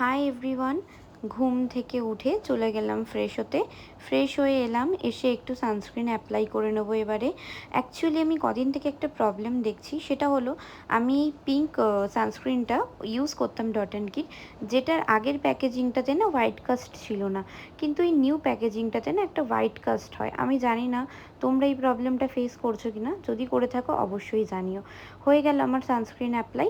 Hi everyone. ঘুম থেকে উঠে চলে গেলাম ফ্রেশ হতে। ফ্রেশ হয়ে এলাম, এসে একটু সানস্ক্রিন অ্যাপ্লাই করে নেবো এবারে। অ্যাকচুয়ালি আমি কদিন থেকে একটা প্রবলেম দেখছি, সেটা হলো আমি পিঙ্ক সানস্ক্রিনটা ইউজ করতাম ডট অ্যান্ড কির, যেটার আগের প্যাকেজিংটাতে না হোয়াইট কাস্ট ছিল না, কিন্তু এই নিউ প্যাকেজিংটাতে না একটা হোয়াইট কাস্ট হয়। আমি জানি না তোমরা এই প্রবলেমটা ফেস করছো কি না, যদি করে থাকো অবশ্যই জানিও। হয়ে গেল আমার সানস্ক্রিন অ্যাপ্লাই।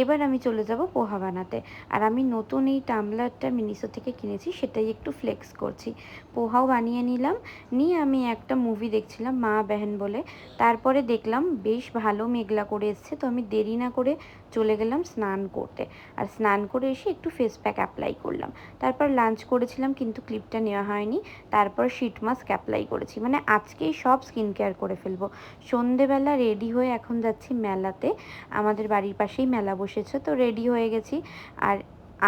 এবার আমি চলে যাব পোহা বানাতে। আর আমি নতুন এই টামলারটা মিনিসো থেকে কিনেছি, সেটাই একটু ফ্লেক্স করছি। পোহাও বানিয়ে নিলাম, নিয়ে আমি একটা মুভি দেখছিলাম মা বেহেন বলে। তারপরে দেখলাম বেশ ভালো মেঘলা করে এসছে, তো আমি দেরি না করে চলে গেলাম স্নান করতে। আর স্নান করে এসে একটু ফেস প্যাক অ্যাপ্লাই করলাম। তারপর লাঞ্চ করেছিলাম, কিন্তু ক্লিপটা নেওয়া হয়নি। তারপর শিট মাস্ক অ্যাপ্লাই করেছি, মানে আজকেই সব স্কিন কেয়ার করে ফেলবো। সন্ধেবেলা রেডি হয়ে এখন যাচ্ছি মেলাতে। আমাদের বাড়ির পাশেই মেলা বসেছে, তো রেডি হয়ে গেছি। আর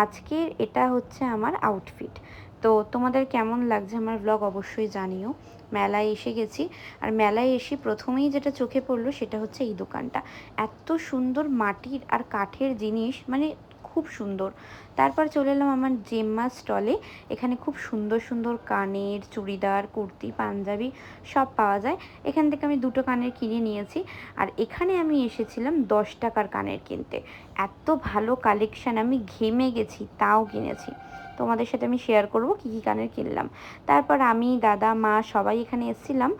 আজকের এটা হচ্ছে আমার আউটফিট। তো তোমাদের কেমন লাগছে আমার ব্লগ অবশ্যই জানিও। মেলায় এসে গেছি, আর মেলায় এসে প্রথমেই যেটা চোখে পড়লো সেটা হচ্ছে এই দোকানটা। এত সুন্দর মাটির আর কাঠের জিনিস, মানে খুব সুন্দর। তারপর চলে এলাম আমার জেম্মা স্টলে। এখানে খুব সুন্দর সুন্দর কানের, চুড়িদার, কুর্তি, পাঞ্জাবি সব পাওয়া যায়। এখান থেকে আমি দুটো কানের কিনে নিয়েছি। আর এখানে আমি এসেছিলাম 10 টাকার কানের কিনতে। এত ভালো কালেকশান, আমি ঘেমে গেছি তাও কিনেছি। তোমাদের সাথে আমি শেয়ার করব কী কী কানের কিনলাম। তারপর আমি, দাদা, মা সবাই এখানে এসেছিলাম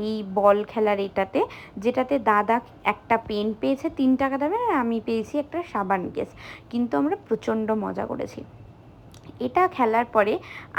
এই বল খেলার এটাতে, যেটাতে দাদা একটা পেন পেয়েছে 3 টাকা দামের, আর আমি পেয়েছি একটা সাবান কেস। কিন্তু আমরা প্রচণ্ড মজা করেছি। এটা খেলার পরে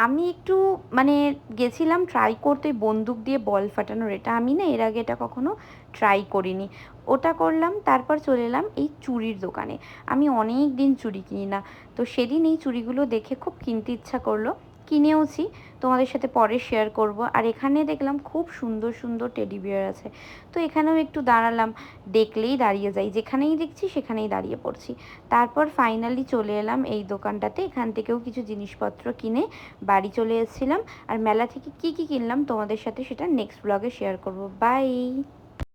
আমি একটু মানে গেছিলাম ট্রাই করতে বন্দুক দিয়ে বল ফাটানোর। এটা আমি না এর আগে এটা কখনো ট্রাই করিনি, ওটা করলাম। তারপর চলে এলাম এই চুড়ির দোকানে। আমি অনেক দিন চুড়ি কিনি না, তো সেদিন এই চুড়িগুলো দেখে খুব কিনতে ইচ্ছা করলো, কিনেওছি। তোমাদের সাথে পরে শেয়ার করব। আর এখানে দেখলাম খুব সুন্দর সুন্দর টেডি বিয়ার আছে, তো এখানেও একটু দাঁড়ালাম। দেখলেই দাঁড়িয়ে যাই, যেখানেই দেখছি সেখানেই দাঁড়িয়ে পড়ছি। তারপর ফাইনালি চলে এলাম এই দোকানটাতে। এখান থেকেও কিছু জিনিসপত্র কিনে বাড়ি চলে এসেছিলাম। আর মেলা থেকে কি কি কিনলাম তোমাদের সাথে সেটা নেক্সট ব্লগে শেয়ার করব। বাই।